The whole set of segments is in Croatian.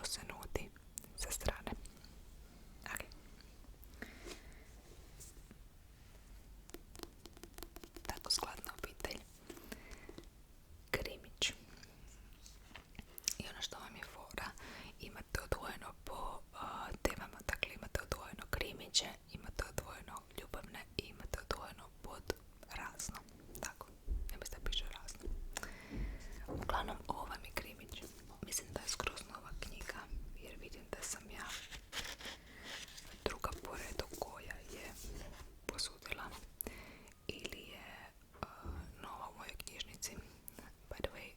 se nudi sa strane. Okay. Tako skladna obitelj. Krimić. I ono što vam je fora, imate odvojeno po temama, dakle imate odvojeno krimiće, imate odvojeno ljubavne i imate odvojeno pod razno. Tako, ne mislim da piše razno. Uglavnom, ovo vam je krimić. Mislim da je skroz nova knjiga, jer vidim da sam ja druga po redu koja je posudila ili je nova u mojoj knjižnici. By the way,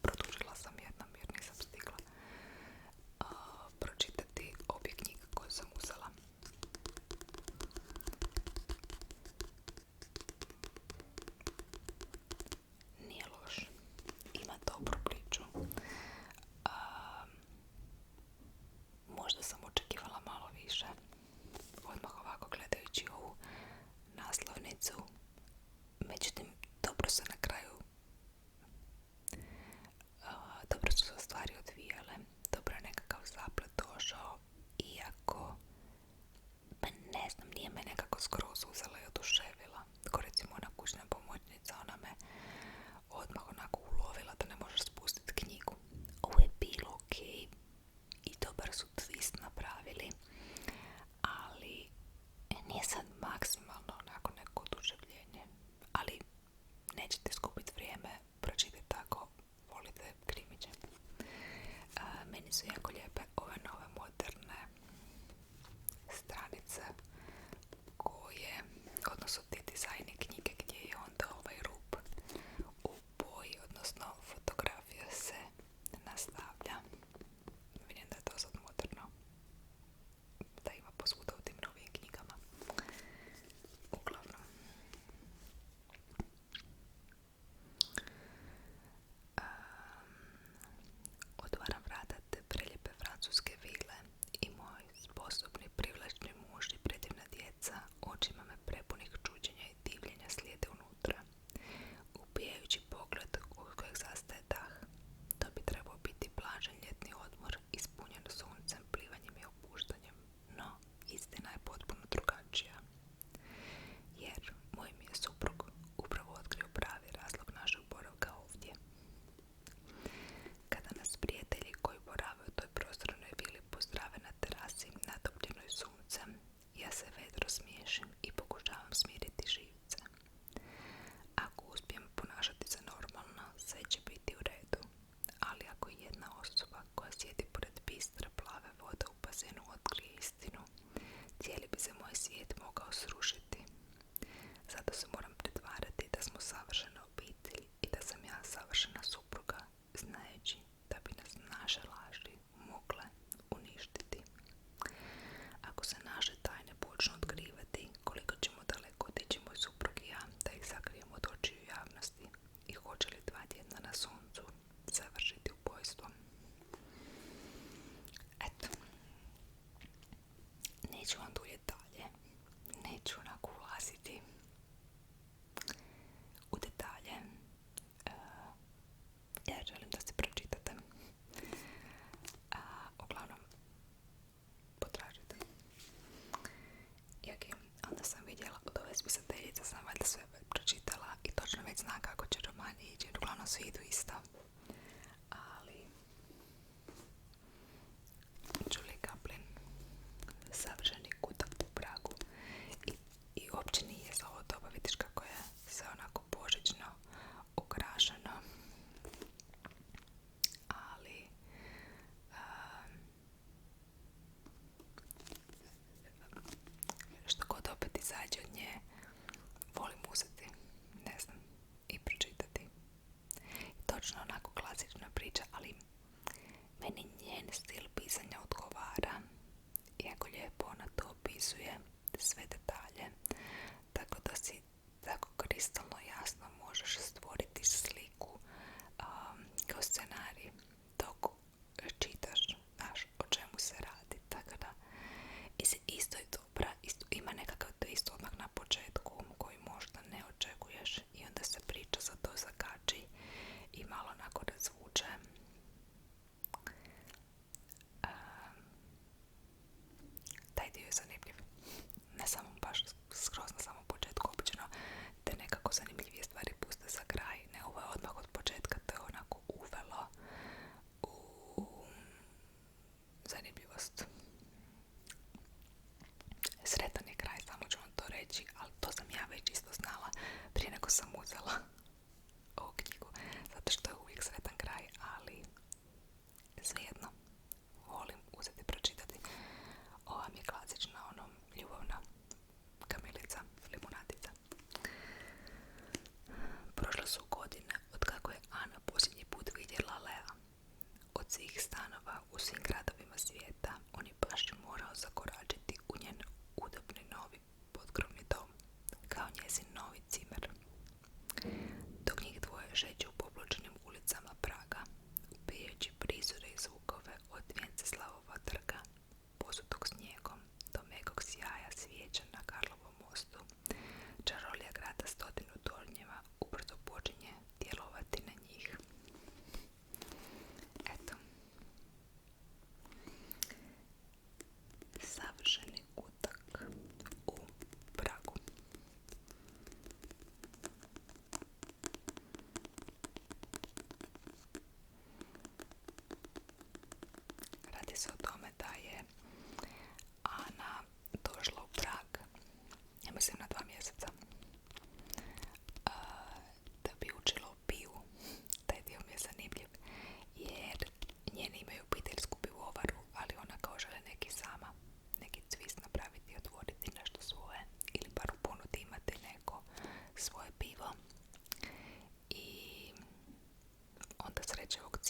produžila sam jednom jer nisam stigla pročitati obje knjige koje sam uzela. Nije loš, ima dobru priču. Možda sam očekivala malo više. Odmah ovako gledajući ovu naslovnicu. Međutim, dobro se na kraju dobro su se stvari odvijale. Dobro je nekakav zaplet došao. Iako pa ne znam, nije me nekako skroz uzela i oduševila. Ko recimo ona kućna pomoćnica, ona me odmah onako ulovila da ne možeš spustiti knjigu. Ovo je bilo okej i dobar su twist napravili, ali nije sad maksimalno onako neko oduševljenje. Ali nećete skupiti vrijeme, pročitajte tako volite krimiće. Meni su jako lijepe ove nove moderne stranice koje, odnosno ti dizajni knjige gdje je onda ovaj rub u boji, odnosno fotografija se nastavlja. Vidim da je to sad moderno, da ima posvuda u tim novim knjigama. Uglavnom, otvaram vrata te prelijepe francuske vile i moj sposobni privlačni muž i predivna djeca očima me prepunih čuđenja i divljenja slijede unutra, ubijajući pogled od kojeg zastaje dah. To bi trebao biti blažen ljetni odmor, ispunjen suncem, plivanjem i opuštanjem, no istina je potpuno drugačija. Jer moj mi je suprug upravo otkrio pravi razlog našeg boravka ovdje. Kada nas prijatelji koji borave u toj prostornoj vili pozdrave na terasi natopljenoj suncem, ja se vedro smiješim i pokušavam smiriti živce. Ako uspijem ponašati se normalno, sve će biti u redu. Ali ako jedna osoba koja sjedi pored bistre plave vode u bazenu otkrije istinu, cijeli bi se moj svijet mogao srušiti. Zato se moram pretvarati da smo savršena obitelj i da sam ja savršena supruga, znajući da bi nas naše laži mogle uništiti. Ako se naše tajne počnu otkrivati, koliko ćemo daleko otići moj suprug i ja da ih sakrijemo od očiju javnosti i hoće li 2 tjedna na suncu završiti ubojstvom. Eto, neću vam duljeti dalje, neću onako ulaziti u detalje, jer želim da se pročitate. Uglavnom, potražite. I ok, onda sam vidjela od ove spisateljice, sam valjda sve pročitala i točno već zna kako će romani ići, jer uglavnom svi idu isto. Ali Julie Kaplan, savršeni kutak u Pragu, i uopće nije za ovo doba, vidiš kako je sve onako božićno ukrašeno. Ali što god opet izađe od nje, volim uzeti, ne znam, i pročitati. Točno onako klasična priča, ali meni njen stil pisanja odgovara. Iako lijepo ona to opisuje, sve detalje, tako da si tako kristalno jasno možeš stvoriti sliku kao scenarij dok čitaš, znaš o čemu se radi. Tako da isto je dobra, ima nekakav twist odmah na početku koji možda ne očekuješ i onda se priča za to zakači i malo onako razvuče.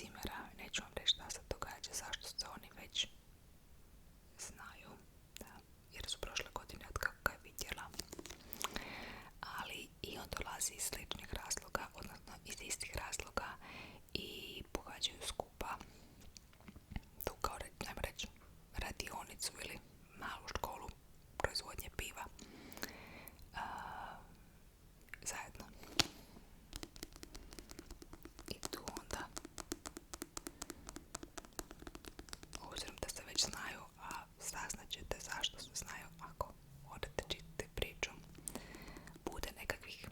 cimera. Neću vam reći šta se događa, zašto se oni već znaju, da, jer su prošle godine od kako ga je vidjela. Ali i on dolazi iz sličnih razloga, odnosno iz istih razloga i pohađaju skupa tu kao ajmo reći radionicu ili malu školu proizvodnje piva zajedno. I tu onda, obzirom da se već znaju, a saznaćete zašto se znaju ako odete čitati priču, bude nekakvih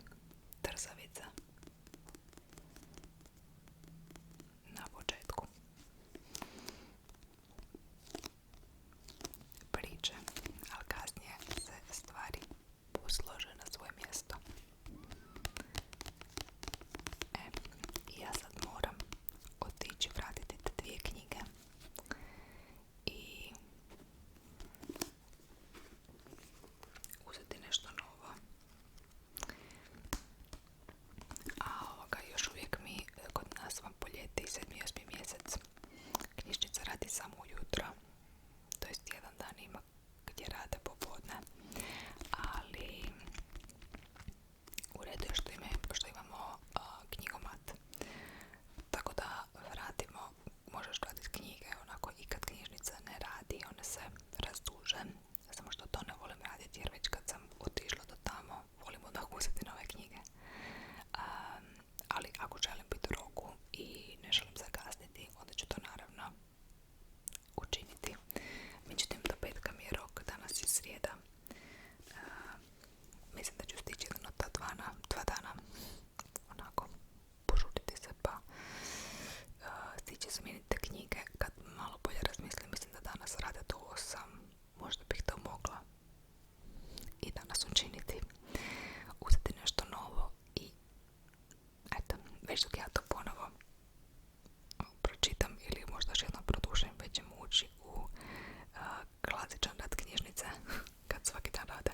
trzavica na početku priče, ali kasnije se stvari poslože na svoje mjesto. Ja sad moram otići vratiti te 2 knjige i uzeti nešto novo. A još uvijek mi kod nas vam po ljeti 7. i 8. mjesec knjižnica radi samo ujutro, to jest jedan dan ima gdje rade popodne, ali u redu je što imamo knjigomat, tako da vratimo, možeš vratiti knjige onako i kad knjižnica ne radi, one se razduže, samo što to ne volim raditi jer već kad sam otišla do tamo volim odmah uzeti nove knjige. Ali ako želim biti u roku i ne želim zakasniti, onda ću to naravno učiniti. Međutim, do petka mi je rok, danas je srijeda. Mislim da ću stići jedan od ta 2 dana onako požuriti se pa stići zamijeniti knjige. Kad malo bolje razmislim, mislim da danas rade do 8, možda bih to mogla i danas učiniti, uzeti nešto novo i eto, već dok ja to ponovo pročitam ili možda još jednom produžim, već ćemo ući u klasičan rad knjižnice kad svaki dan rade